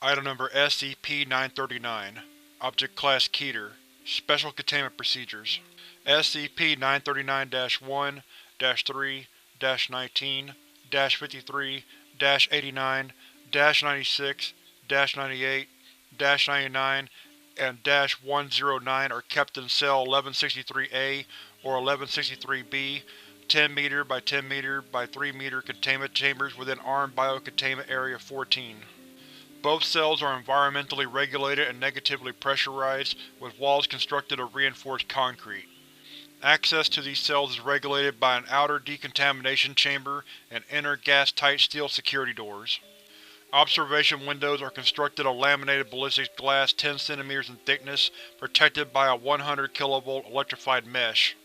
Item Number SCP-939 Object Class Keter Special Containment Procedures SCP-939-1-3-19-53-89-96-98-99 and -109 are kept in Cell 1163-A or 1163-B, 10 m by 10 m by 3 m containment chambers within Armed Biocontainment Area 14. Both cells are environmentally regulated and negatively pressurized, with walls constructed of reinforced concrete. Access to these cells is regulated by an outer decontamination chamber and inner gas-tight steel security doors. Observation windows are constructed of laminated ballistic glass 10 cm in thickness, protected by a 100 kV electrified mesh.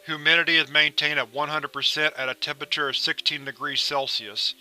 Humidity is maintained at 100% at a temperature of 16 degrees Celsius.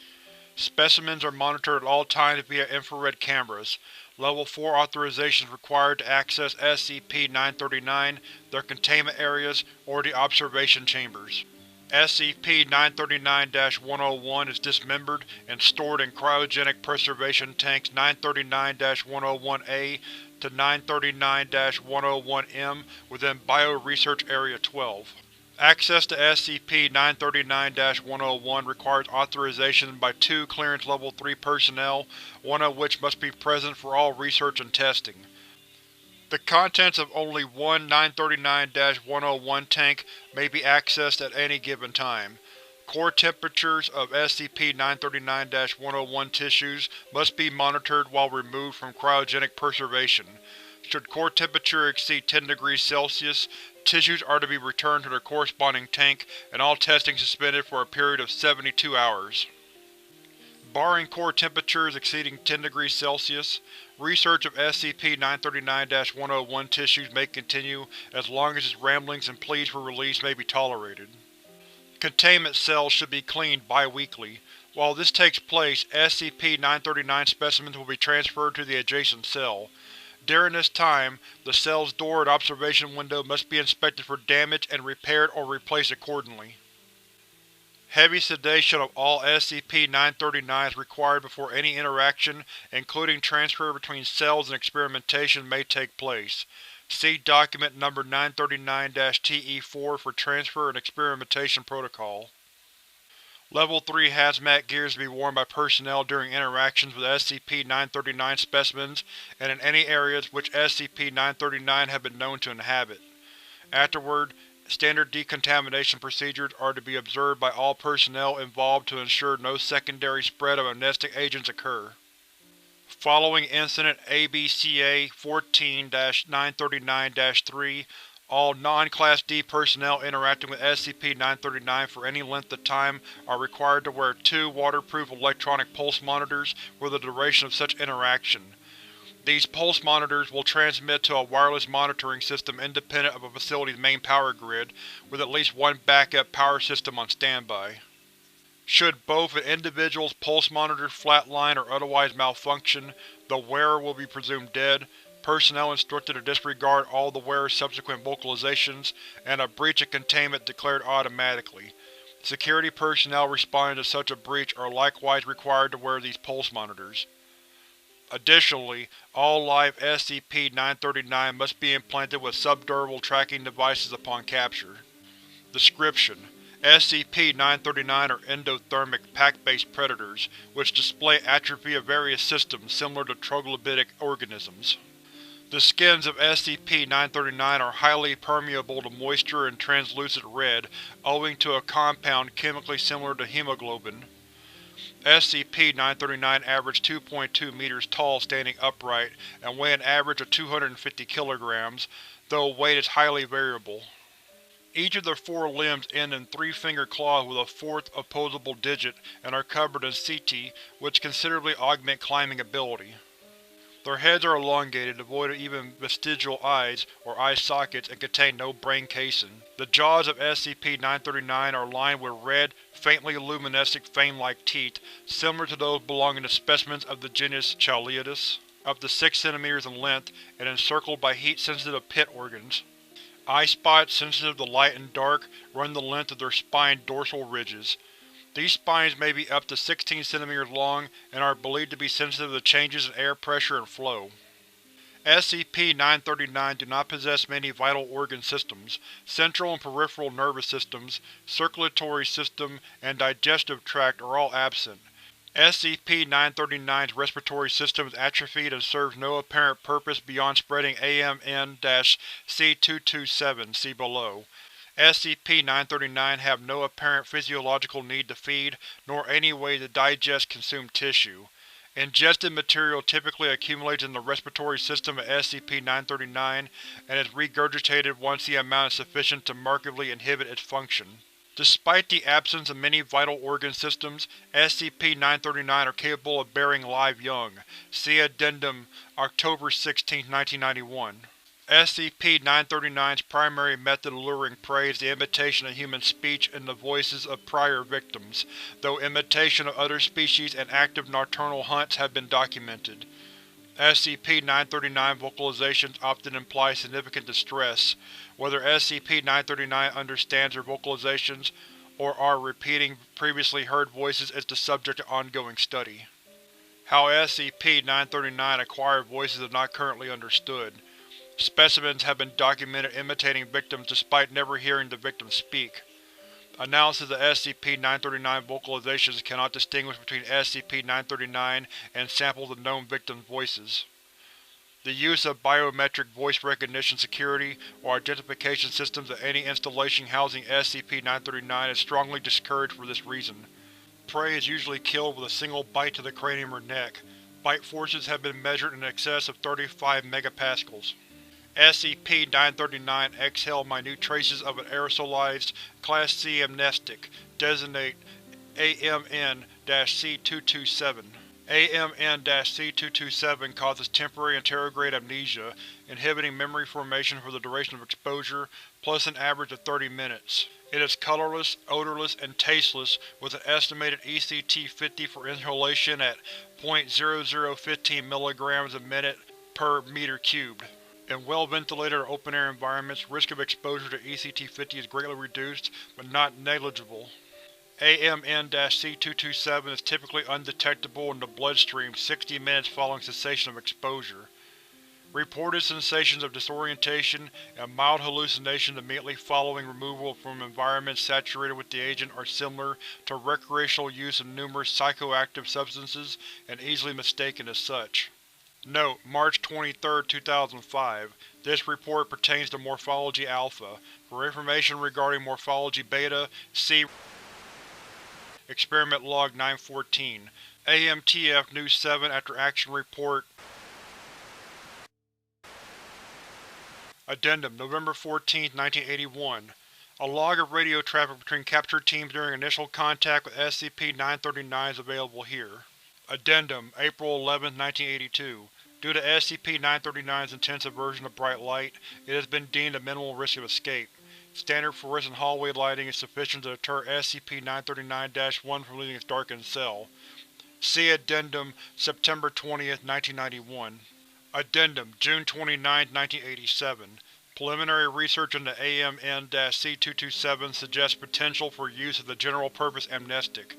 Specimens are monitored at all times via infrared cameras. Level 4 authorizations required to access SCP-939, their containment areas, or the observation chambers. SCP-939-101 is dismembered and stored in cryogenic preservation tanks 939-101-A to 939-101-M within Bioresearch Area 12. Access to SCP-939-101 requires authorization by 2 Clearance Level 3 personnel, one of which must be present for all research and testing. The contents of only one 939-101 tank may be accessed at any given time. Core temperatures of SCP-939-101 tissues must be monitored while removed from cryogenic preservation. Should core temperature exceed 10 degrees Celsius, tissues are to be returned to their corresponding tank and all testing suspended for a period of 72 hours. Barring core temperatures exceeding 10 degrees Celsius, research of SCP-939-101 tissues may continue as long as its ramblings and pleas for release may be tolerated. Containment cells should be cleaned bi-weekly. While this takes place, SCP-939 specimens will be transferred to the adjacent cell. During this time, the cell's door and observation window must be inspected for damage and repaired or replaced accordingly. Heavy sedation of all SCP-939 is required before any interaction, including transfer between cells and experimentation, may take place. See Document Number 939-TE4 for transfer and experimentation protocol. Level 3 hazmat gear is to be worn by personnel during interactions with SCP-939 specimens and in any areas which SCP-939 have been known to inhabit. Afterward, standard decontamination procedures are to be observed by all personnel involved to ensure no secondary spread of amnestic agents occur. Following Incident ABCA 14-939-3, all non-Class D personnel interacting with SCP-939 for any length of time are required to wear 2 waterproof electronic pulse monitors for the duration of such interaction. These pulse monitors will transmit to a wireless monitoring system independent of a facility's main power grid, with at least one backup power system on standby. Should both an individual's pulse monitors flatline or otherwise malfunction, the wearer will be presumed dead, personnel instructed to disregard all the wearer's subsequent vocalizations, and a breach of containment declared automatically. Security personnel responding to such a breach are likewise required to wear these pulse monitors. Additionally, all live SCP-939 must be implanted with subdermal tracking devices upon capture. Description: SCP-939 are endothermic, pack-based predators, which display atrophy of various systems similar to troglodytic organisms. The skins of SCP-939 are highly permeable to moisture and translucent red, owing to a compound chemically similar to hemoglobin. SCP-939 average 2.2 meters tall standing upright and weigh an average of 250 kilograms, though weight is highly variable. Each of their 4 limbs end in 3-finger claws with a 4th opposable digit and are covered in setae, which considerably augment climbing ability. Their heads are elongated, devoid of even vestigial eyes or eye sockets, and contain no brain casing. The jaws of SCP-939 are lined with red, faintly luminescent fang-like teeth, similar to those belonging to specimens of the genus Chaliadus, up to 6 cm in length and encircled by heat-sensitive pit organs. Eye spots sensitive to light and dark run the length of their spine dorsal ridges. These spines may be up to 16 cm long and are believed to be sensitive to changes in air pressure and flow. SCP-939 do not possess many vital organ systems. Central and peripheral nervous systems, circulatory system, and digestive tract are all absent. SCP-939's respiratory system is atrophied and serves no apparent purpose beyond spreading AMN-C227, see below. SCP-939 have no apparent physiological need to feed, nor any way to digest consumed tissue. Ingested material typically accumulates in the respiratory system of SCP-939 and is regurgitated once the amount is sufficient to markedly inhibit its function. Despite the absence of many vital organ systems, SCP-939 are capable of bearing live young. See Addendum, October 16, 1991. SCP-939's primary method of luring prey is the imitation of human speech and the voices of prior victims, though imitation of other species and active nocturnal hunts have been documented. SCP-939 vocalizations often imply significant distress. Whether SCP-939 understands their vocalizations or are repeating previously heard voices is the subject of ongoing study. How SCP-939 acquired voices is not currently understood. Specimens have been documented imitating victims despite never hearing the victims speak. Analysis of SCP-939 vocalizations cannot distinguish between SCP-939 and samples of known victims' voices. The use of biometric voice recognition security or identification systems of any installation housing SCP-939 is strongly discouraged for this reason. Prey is usually killed with a single bite to the cranium or neck. Bite forces have been measured in excess of 35 megapascals. SCP-939 exhale minute traces of an aerosolized Class C amnestic, designate AMN-C227. AMN-C227 causes temporary anterograde amnesia, inhibiting memory formation for the duration of exposure, plus an average of 30 minutes. It is colorless, odorless, and tasteless, with an estimated ECT-50 for inhalation at 0.0015 mg a minute per meter cubed. In well-ventilated or open-air environments, risk of exposure to ECT-50 is greatly reduced, but not negligible. AMN-C227 is typically undetectable in the bloodstream 60 minutes following cessation of exposure. Reported sensations of disorientation and mild hallucinations immediately following removal from environments saturated with the agent are similar to recreational use of numerous psychoactive substances and easily mistaken as such. Note: March 23, 2005. This report pertains to Morphology Alpha. For information regarding Morphology Beta, see Experiment Log 914. AMTF News 7 After Action Report. Addendum, November 14, 1981. A log of radio traffic between captured teams during initial contact with SCP-939 is available here. Addendum, April 11, 1982. Due to SCP-939's intense aversion to bright light, it has been deemed a minimal risk of escape. Standard fluorescent hallway lighting is sufficient to deter SCP-939-1 from leaving its darkened cell. See Addendum, September 20, 1991. Addendum, June 29, 1987. Preliminary research into AMN-C227 suggests potential for use of the general-purpose amnestic.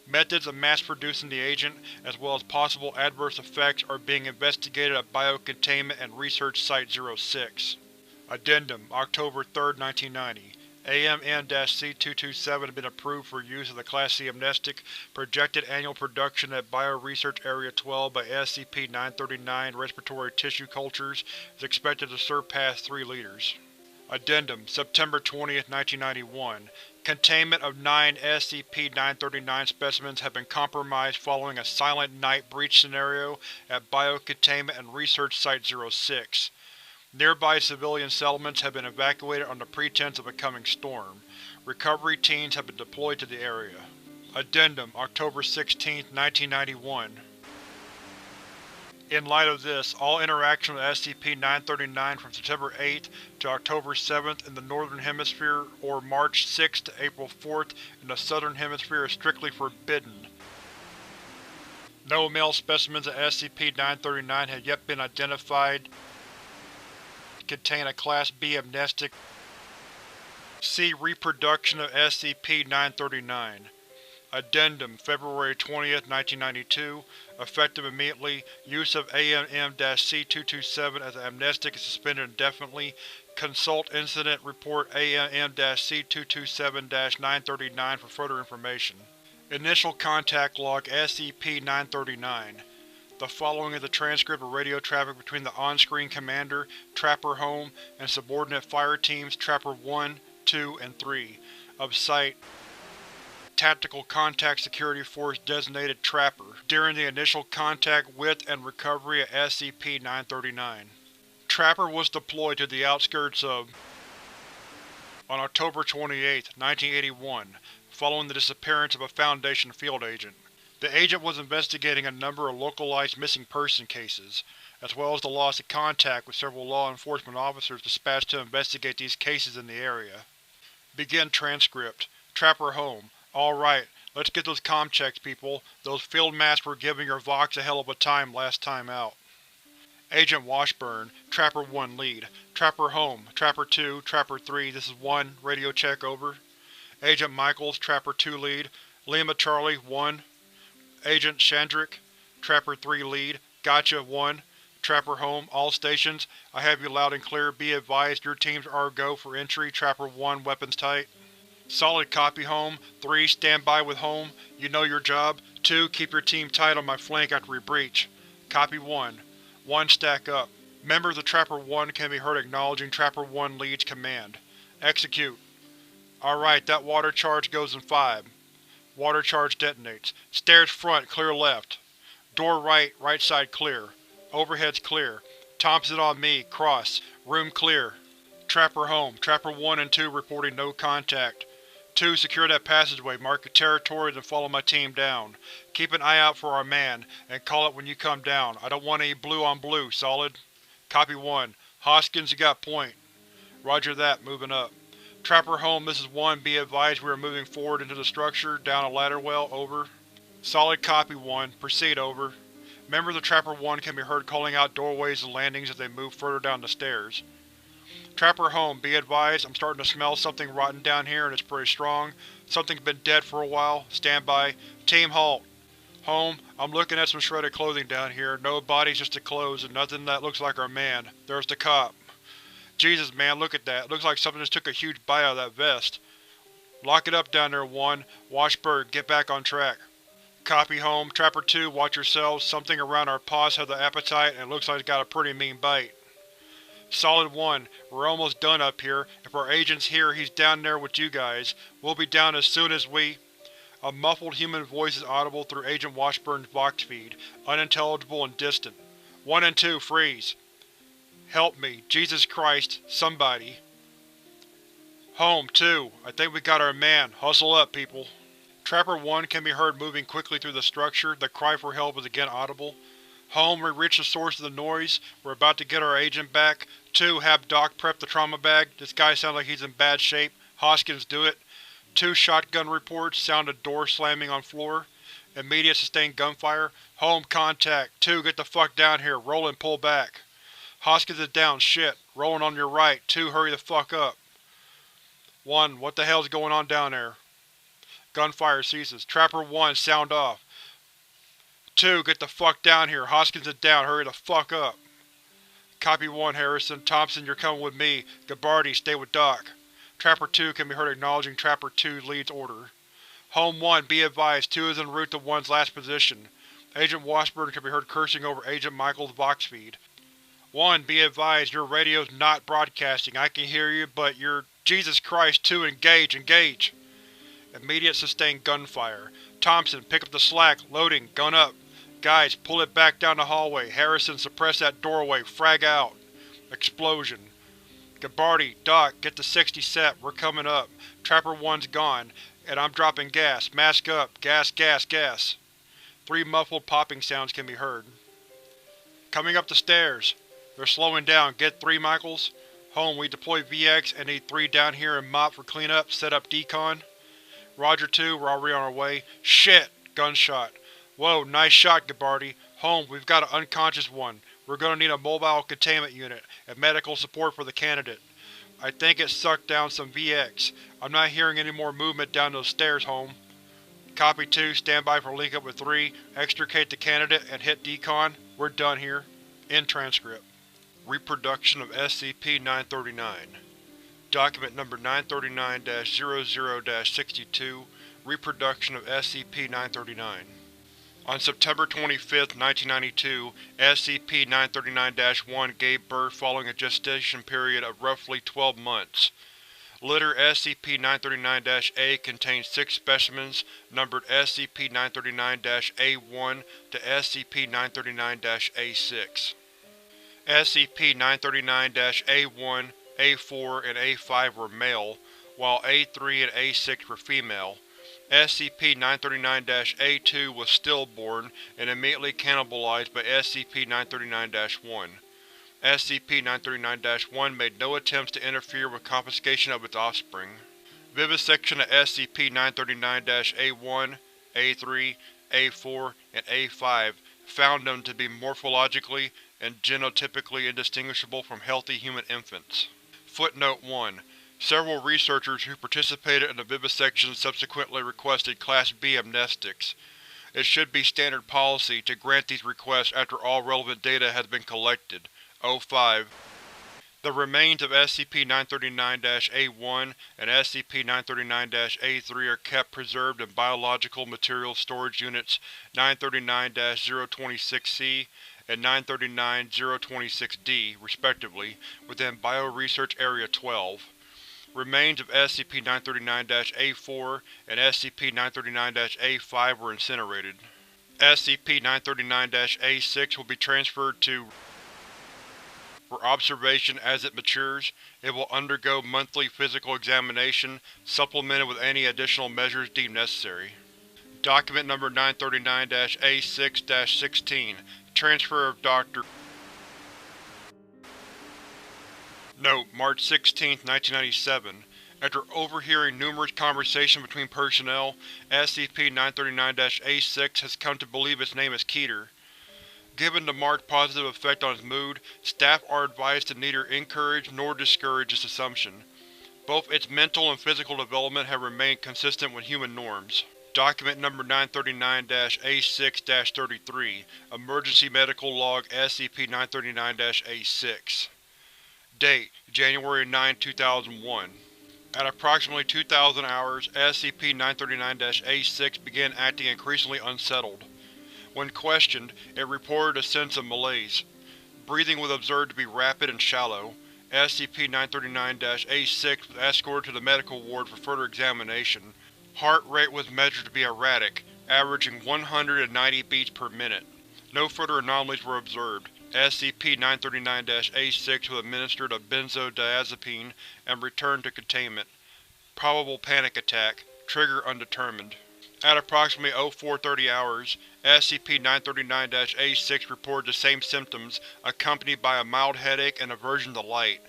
Methods of mass-producing the agent, as well as possible adverse effects, are being investigated at Biocontainment and Research Site-06. Addendum, October 3, 1990. AMN-C227 has been approved for use as a Class C amnestic. Projected annual production at Bioresearch Area 12 by SCP-939 respiratory tissue cultures is expected to surpass 3 liters. Addendum, September 20, 1991. Containment of 9 SCP-939 specimens have been compromised following a Silent Night breach scenario at Biocontainment and Research Site-06. Nearby civilian settlements have been evacuated on the pretense of a coming storm. Recovery teams have been deployed to the area. Addendum, October 16, 1991. In light of this, all interaction with SCP-939 from September 8th to October 7th in the Northern Hemisphere or March 6th to April 4th in the Southern Hemisphere is strictly forbidden. No male specimens of SCP-939 have yet been identified to contain a Class B amnestic. See Reproduction of SCP-939. Addendum February 20th, 1992. Effective immediately. Use of AMM-C227 as an amnestic is suspended indefinitely. Consult Incident Report AMM-C227-939 for further information. Initial Contact Log SCP-939. The following is a transcript of radio traffic between the on-screen commander, Trapper Home, and subordinate fire teams Trapper 1, 2, and 3, of Site Tactical Contact Security Force designated Trapper, during the initial contact with and recovery of SCP-939. Trapper was deployed to the outskirts of on October 28, 1981, following the disappearance of a Foundation field agent. The agent was investigating a number of localized missing person cases, as well as the loss of contact with several law enforcement officers dispatched to investigate these cases in the area. Begin transcript. Trapper Home. Alright, let's get those comm checks, people. Those field masks were giving your Vox a hell of a time last time out. Agent Washburn, Trapper 1 lead. Trapper Home, Trapper 2, Trapper 3, this is 1, radio check over. Agent Michaels, Trapper 2 lead. Lima Charlie, 1. Agent Shandrick, Trapper 3 lead. Gotcha, 1. Trapper Home, all stations. I have you loud and clear. Be advised your teams are go for entry. Trapper 1, weapons tight. Solid copy, Home. 3, stand by with Home. You know your job. 2, keep your team tight on my flank after we breach. Copy 1. 1, stack up. Members of Trapper 1 can be heard acknowledging Trapper 1 lead's command. Execute. Alright, that water charge goes in 5. Water charge detonates. Stairs front, clear left. Door right, right side clear. Overhead's clear. Thompson on me, cross. Room clear. Trapper Home, Trapper 1 and 2 reporting no contact. 2, secure that passageway, mark your territories and follow my team down. Keep an eye out for our man, and call it when you come down. I don't want any blue on blue, solid? Copy 1. Hoskins, you got point. Roger that, moving up. Trapper Home, this is 1, be advised we are moving forward into the structure, down a ladder well, over. Solid copy 1, proceed, over. Members of Trapper 1 can be heard calling out doorways and landings as they move further down the stairs. Trapper Home, be advised, I'm starting to smell something rotten down here and it's pretty strong. Something's been dead for a while. Stand by. Team halt. Home, I'm looking at some shredded clothing down here. No bodies, just the clothes, and nothing that looks like our man. There's the cop. Jesus, man, look at that. It looks like something just took a huge bite out of that vest. Lock it up down there, 1. Washburn, get back on track. Copy, Home. Trapper 2, watch yourselves. Something around our paws has the appetite and it looks like it's got a pretty mean bite. Solid 1, we're almost done up here. If our agent's here, he's down there with you guys. We'll be down as soon as we… A muffled human voice is audible through Agent Washburn's Vox feed, unintelligible and distant. 1 and 2, freeze. Help me, Jesus Christ, somebody. Home, 2, I think we got our man. Hustle up, people. Trapper 1 can be heard moving quickly through the structure. The cry for help is again audible. Home, we reached the source of the noise. We're about to get our agent back. 2, have Doc prep the trauma bag. This guy sounds like he's in bad shape. Hoskins, do it. 2 shotgun reports, sound of door slamming on floor. Immediate sustained gunfire. Home, contact. 2, get the fuck down here. Roll and pull back. Hoskins is down, shit. Rolling on your right. 2, hurry the fuck up. 1, what the hell's going on down there? Gunfire ceases. Trapper 1, sound off. 2, get the fuck down here. Hoskins is down, hurry the fuck up. Copy 1, Harrison. Thompson, you're coming with me. Gabardi, stay with Doc. Trapper 2 can be heard acknowledging Trapper 2 lead's order. Home 1, be advised, 2 is en route to 1's last position. Agent Washburn can be heard cursing over Agent Michael's Vox feed. 1, be advised, your radio's not broadcasting. I can hear you, but you're… Jesus Christ, 2, engage, engage! Immediate sustained gunfire. Thompson, pick up the slack, loading, gun up. Guys, pull it back down the hallway. Harrison, suppress that doorway, frag out. Explosion. Gabardi, Doc, get the 60 set, we're coming up. Trapper 1's gone, and I'm dropping gas. Mask up, gas, gas, gas. 3 muffled popping sounds can be heard. Coming up the stairs. They're slowing down, get 3, Michaels. Home, we deploy VX and need 3 down here and mop for cleanup, set up decon. Roger 2, we're already on our way. Shit! Gunshot. Whoa, nice shot, Gabardi. Home, we've got an unconscious one. We're gonna need a mobile containment unit, and medical support for the candidate. I think it sucked down some VX. I'm not hearing any more movement down those stairs, Home. Copy 2, stand by for link up with 3, extricate the candidate, and hit decon. We're done here. End transcript. Reproduction of SCP-939. Document number 939-00-62, Reproduction of SCP-939. On September 25, 1992, SCP-939-1 gave birth following a gestation period of roughly 12 months. Litter SCP-939-A contains 6 specimens numbered SCP-939-A1 to SCP-939-A6. SCP-939-A1, A4, and A5 were male, while A3 and A6 were female. SCP-939-A2 was stillborn and immediately cannibalized by SCP-939-1. SCP-939-1 made no attempts to interfere with confiscation of its offspring. Vivisection of SCP-939-A1, A3, A4, and A5 found them to be morphologically and genotypically indistinguishable from healthy human infants. Footnote 1. Several researchers who participated in the vivisection subsequently requested Class B amnestics. It should be standard policy to grant these requests after all relevant data has been collected. 05. The remains of SCP-939-A1 and SCP-939-A3 are kept preserved in Biological Materials Storage Units 939-026-C and 939-026-D, respectively, within Bioresearch Area 12. Remains of SCP-939-A4 and SCP-939-A5 were incinerated. SCP-939-A6 will be transferred to for observation as it matures. It will undergo monthly physical examination, supplemented with any additional measures deemed necessary. Document number 939-A6-16, Transfer of Dr. Note: March 16, 1997. After overhearing numerous conversations between personnel, SCP-939-A6 has come to believe its name is Keter. Given the marked positive effect on its mood, staff are advised to neither encourage nor discourage this assumption. Both its mental and physical development have remained consistent with human norms. Document number 939-A6-33, Emergency Medical Log SCP-939-A6. Date: January 9, 2001. At approximately 2000 hours, SCP-939-A6 began acting increasingly unsettled. When questioned, it reported a sense of malaise. Breathing was observed to be rapid and shallow. SCP-939-A6 was escorted to the medical ward for further examination. Heart rate was measured to be erratic, averaging 190 beats per minute. No further anomalies were observed. SCP-939-A6 was administered a benzodiazepine and returned to containment. Probable panic attack. Trigger undetermined. At approximately 0430 hours, SCP-939-A6 reported the same symptoms, accompanied by a mild headache and aversion to light.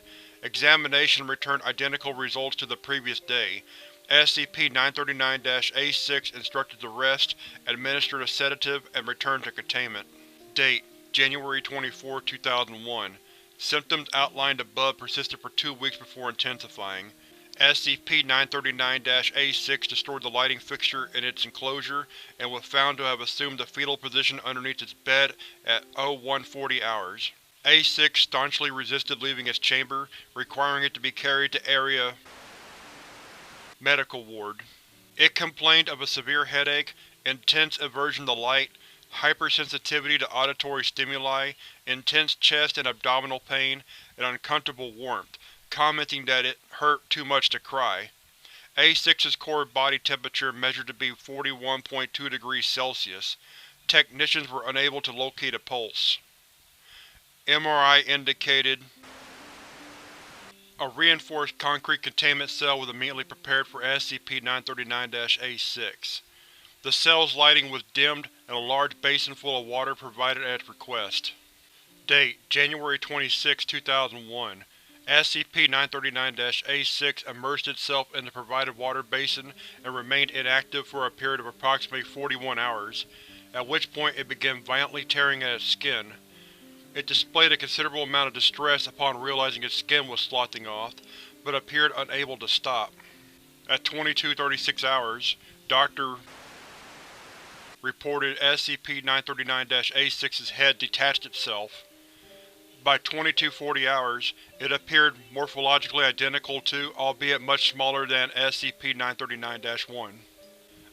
Examination returned identical results to the previous day. SCP-939-A6 instructed to rest, administered a sedative, and returned to containment. Date: January 24, 2001. Symptoms outlined above persisted for 2 weeks before intensifying. SCP-939-A6 destroyed the lighting fixture in its enclosure and was found to have assumed the fetal position underneath its bed at 0140 hours. A6 staunchly resisted leaving its chamber, requiring it to be carried to Area Medical Ward. It complained of a severe headache, intense aversion to light, hypersensitivity to auditory stimuli, intense chest and abdominal pain, and uncomfortable warmth, commenting that it hurt too much to cry. A6's core body temperature measured to be 41.2 degrees Celsius. Technicians were unable to locate a pulse. MRI indicated a reinforced concrete containment cell was immediately prepared for SCP-939-A6. The cell's lighting was dimmed and a large basin full of water provided at its request. Date: January 26, 2001. SCP-939-A6 immersed itself in the provided water basin and remained inactive for a period of approximately 41 hours, at which point it began violently tearing at its skin. It displayed a considerable amount of distress upon realizing its skin was sloughing off, but appeared unable to stop. At 2236 hours, Dr. reported SCP-939-A6's head detached itself. By 2240 hours, it appeared morphologically identical to, albeit much smaller than, SCP-939-1.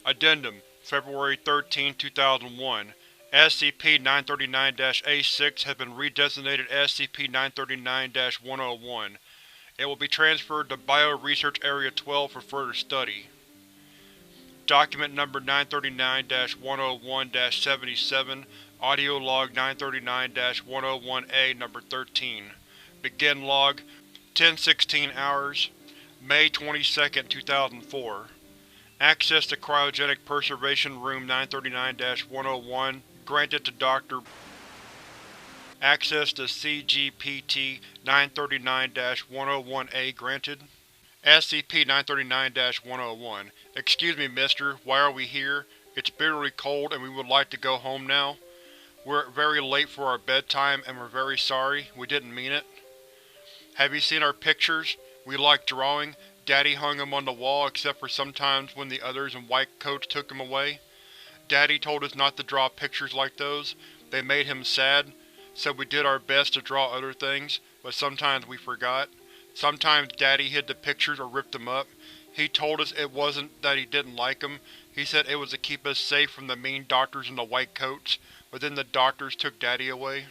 Addendum: February 13, 2001. SCP-939-A6 has been redesignated SCP-939-101. It will be transferred to Bio-Research Area 12 for further study. Document Number 939-101-77, Audio Log 939-101-A Number 13. Begin Log 10:16 hours, May 22, 2004. Access to Cryogenic Preservation Room 939-101 granted to Dr. Access to CGPT-939-101-A granted. SCP-939-101. Excuse me, mister, why are we here? It's bitterly cold and we would like to go home now. We're very late for our bedtime and we're very sorry. We didn't mean it. Have you seen our pictures? We like drawing. Daddy hung them on the wall except for sometimes when the others in white coats took them away. Daddy told us not to draw pictures like those. They made him sad, so we did our best to draw other things, but sometimes we forgot. Sometimes Daddy hid the pictures or ripped them up. He told us it wasn't that he didn't like them. He said it was to keep us safe from the mean doctors in the white coats, but then the doctors took Daddy away.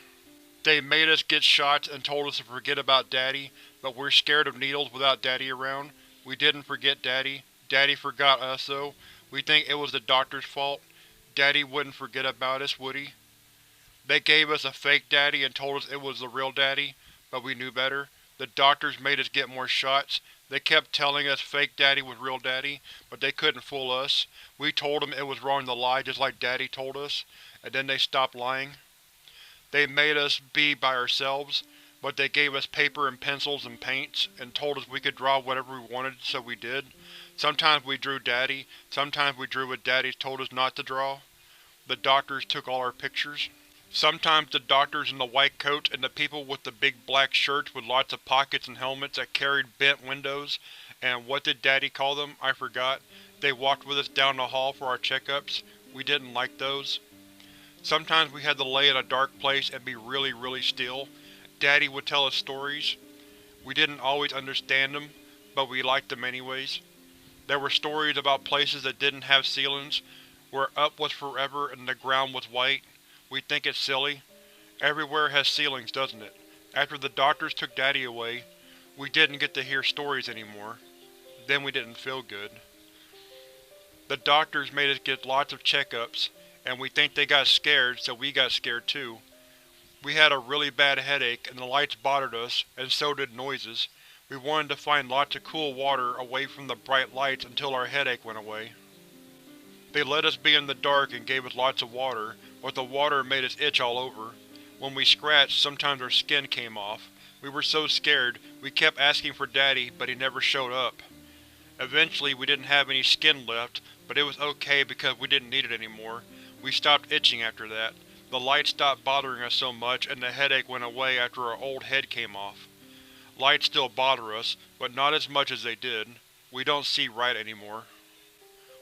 They made us get shots and told us to forget about Daddy, but we're scared of needles without Daddy around. We didn't forget Daddy. Daddy forgot us, though. We think it was the doctor's fault. Daddy wouldn't forget about us, would he? They gave us a fake Daddy and told us it was the real Daddy, but we knew better. The doctors made us get more shots. They kept telling us fake Daddy was real Daddy, but they couldn't fool us. We told them it was wrong to lie just like Daddy told us, and then they stopped lying. They made us be by ourselves, but they gave us paper and pencils and paints, and told us we could draw whatever we wanted, so we did. Sometimes we drew Daddy, sometimes we drew what Daddy told us not to draw. The doctors took all our pictures. Sometimes the doctors in the white coats and the people with the big black shirts with lots of pockets and helmets that carried bent windows, and what did Daddy call them? I forgot. They walked with us down the hall for our checkups. We didn't like those. Sometimes we had to lay in a dark place and be really, really still. Daddy would tell us stories. We didn't always understand them, but we liked them anyways. There were stories about places that didn't have ceilings, where up was forever and the ground was white. We think it's silly. Everywhere has ceilings, doesn't it? After the doctors took Daddy away, we didn't get to hear stories anymore. Then we didn't feel good. The doctors made us get lots of checkups, and we think they got scared, so we got scared too. We had a really bad headache, and the lights bothered us, and so did noises. We wanted to find lots of cool water away from the bright lights until our headache went away. They let us be in the dark and gave us lots of water, but the water made us itch all over. When we scratched, sometimes our skin came off. We were so scared, we kept asking for Daddy, but he never showed up. Eventually we didn't have any skin left, but it was okay because we didn't need it anymore. We stopped itching after that. The lights stopped bothering us so much, and the headache went away after our old head came off. Lights still bother us, but not as much as they did. We don't see right anymore.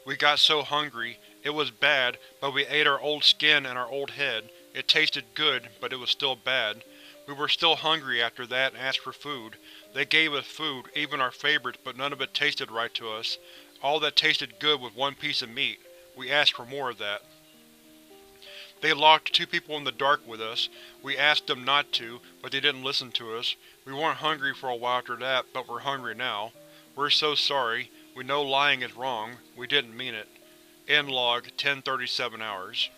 We got so hungry. It was bad, but we ate our old skin and our old head. It tasted good, but it was still bad. We were still hungry after that and asked for food. They gave us food, even our favorites, but none of it tasted right to us. All that tasted good was one piece of meat. We asked for more of that. They locked 2 people in the dark with us. We asked them not to, but they didn't listen to us. We weren't hungry for a while after that, but we're hungry now. We're so sorry. We know lying is wrong. We didn't mean it. End log 10:37 hours.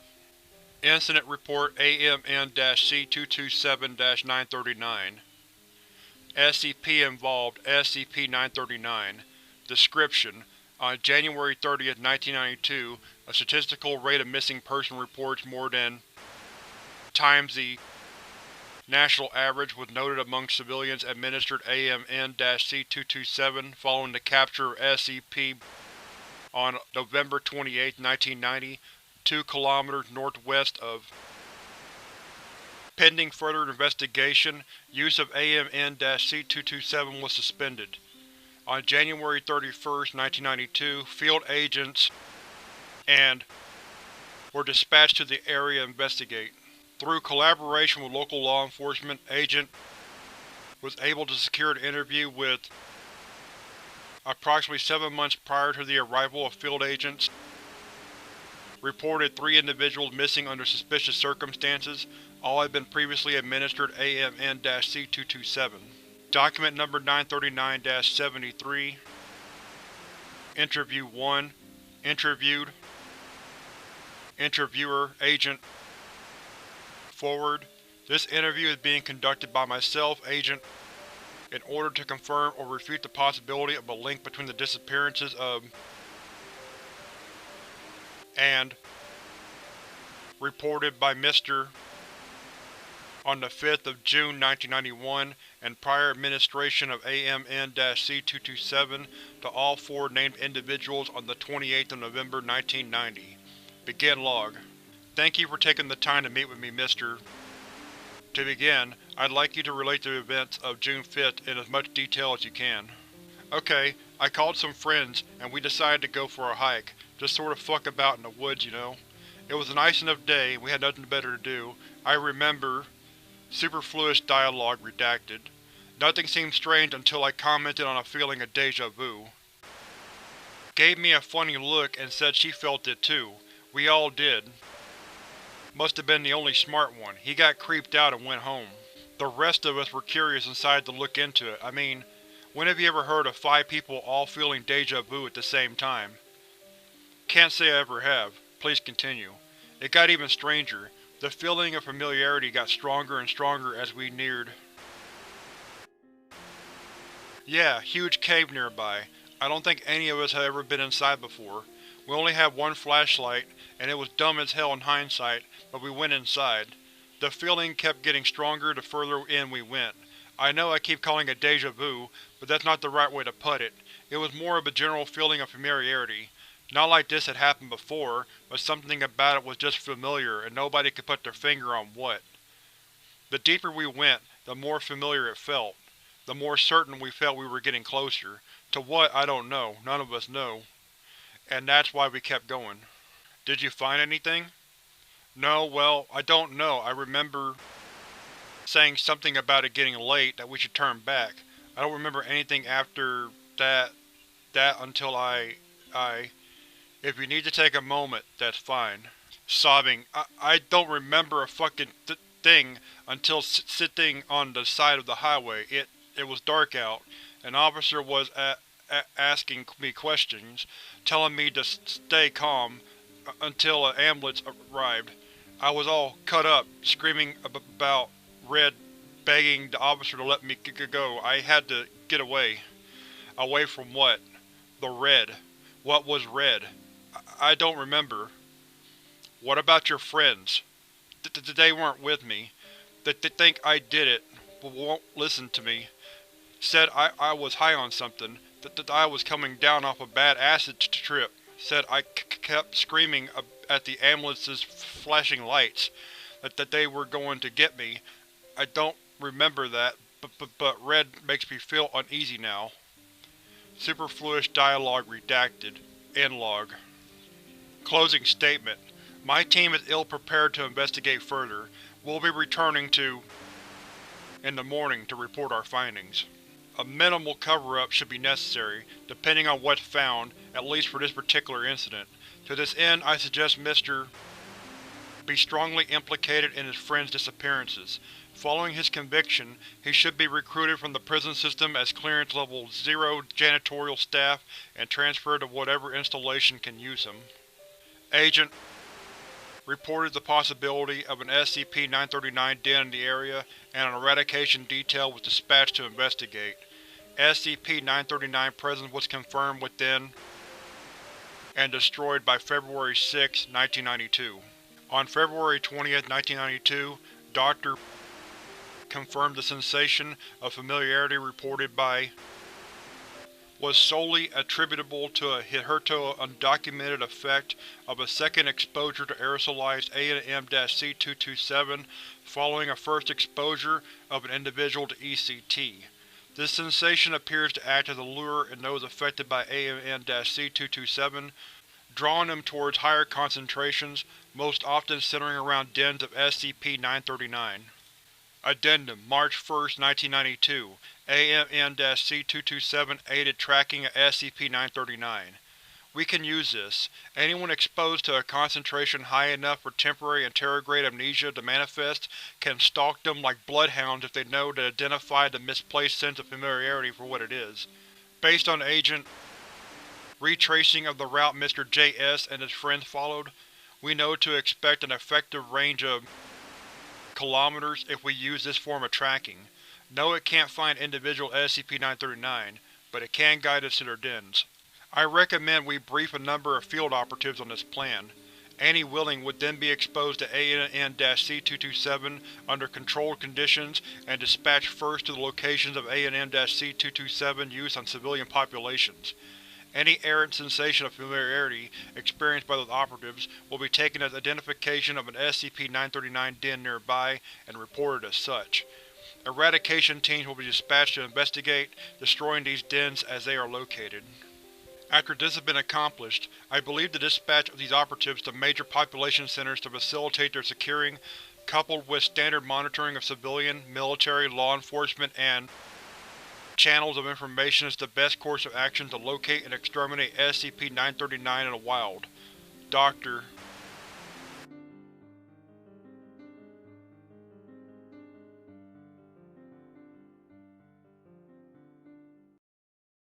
Incident Report AMN-C227-939. SCP involved SCP-939. Description: on January 30, 1992, a statistical rate of missing person reports more than times the national average was noted among civilians administered AMN-C227 following the capture of SCP on November 28, 1990, 2 kilometers northwest of. Pending further investigation, use of AMN-C227 was suspended. On January 31, 1992, field agents and were dispatched to the area to investigate. Through collaboration with local law enforcement, Agent was able to secure an interview with approximately 7 months prior to the arrival of field agents. Reported 3 individuals missing under suspicious circumstances. All had been previously administered AMN-C227. Document number 939-73. Interview 1. Interviewed. Interviewer, Agent. Forward. This interview is being conducted by myself, Agent, in order to confirm or refute the possibility of a link between the disappearances of and reported by Mr. on the 5th of June 1991 and prior administration of AMN-C227 to all 4 named individuals on the 28th of November 1990. Begin log. Thank you for taking the time to meet with me, Mr. To begin, I'd like you to relate the events of June 5th in as much detail as you can. Okay, I called some friends and we decided to go for a hike, just sort of fuck about in the woods, you know. It was a nice enough day, we had nothing better to do. I remember… Superfluous dialogue redacted. Nothing seemed strange until I commented on a feeling of deja vu. Gave me a funny look and said she felt it too. We all did. Must have been the only smart one. He got creeped out and went home. The rest of us were curious and decided to look into it. I mean, when have you ever heard of 5 people all feeling deja vu at the same time? Can't say I ever have. Please continue. It got even stranger. The feeling of familiarity got stronger and stronger as we neared. Yeah, huge cave nearby. I don't think any of us had ever been inside before. We only had one flashlight, and it was dumb as hell in hindsight, but we went inside. The feeling kept getting stronger the further in we went. I know I keep calling it deja vu, but that's not the right way to put it. It was more of a general feeling of familiarity. Not like this had happened before, but something about it was just familiar and nobody could put their finger on what. The deeper we went, the more familiar it felt. The more certain we felt we were getting closer. To what, I don't know. None of us know. And that's why we kept going. Did you find anything? No, well, I don't know. I remember saying something about it getting late, that we should turn back. I don't remember anything after that until If you need to take a moment, that's fine. Sobbing. I don't remember a fucking thing until sitting on the side of the highway. It was dark out. An officer was asking me questions, telling me to stay calm until an ambulance arrived. I was all cut up, screaming about Red, begging the officer to let me go. I had to get away. Away from what? The Red. What was Red? I don't remember. What about your friends? They weren't with me. They think I did it, but won't listen to me. Said I was high on something, that I was coming down off a bad acid trip. Said I kept screaming at the ambulance's flashing lights, that they were going to get me. I don't remember that, but Red makes me feel uneasy now. Superfluous dialogue redacted. End log. Closing statement. My team is ill-prepared to investigate further. We'll be returning in the morning to report our findings. A minimal cover-up should be necessary, depending on what's found, at least for this particular incident. To this end, I suggest Mr. be strongly implicated in his friend's disappearances. Following his conviction, he should be recruited from the prison system as Clearance Level 0 janitorial staff and transferred to whatever installation can use him. Agent reported the possibility of an SCP-939 den in the area, and an eradication detail was dispatched to investigate. SCP-939 presence was confirmed within and destroyed by February 6, 1992. On February 20, 1992, Dr. confirmed the sensation of familiarity reported by was solely attributable to a hitherto undocumented effect of a second exposure to aerosolized AMN-C227 following a first exposure of an individual to ECT. This sensation appears to act as a lure in those affected by AMN-C227. drawing them towards higher concentrations, most often centering around dens of SCP-939. Addendum: March 1, 1992. AMN-C227 aided tracking of SCP-939. We can use this. Anyone exposed to a concentration high enough for temporary anterograde amnesia to manifest can stalk them like bloodhounds if they know to identify the misplaced sense of familiarity for what it is. Based on Agent retracing of the route Mr. J.S. and his friends followed, we know to expect an effective range of kilometers if we use this form of tracking. No, it can't find individual SCP-939, but it can guide us to their dens. I recommend we brief a number of field operatives on this plan. Any willing would then be exposed to ANN-C227 under controlled conditions and dispatched first to the locations of ANN-C227 use on civilian populations. Any errant sensation of familiarity experienced by those operatives will be taken as identification of an SCP-939 den nearby and reported as such. Eradication teams will be dispatched to investigate, destroying these dens as they are located. After this has been accomplished, I believe the dispatch of these operatives to major population centers to facilitate their securing, coupled with standard monitoring of civilian, military, law enforcement, and channels of information is the best course of action to locate and exterminate SCP-939 in the wild. Dr.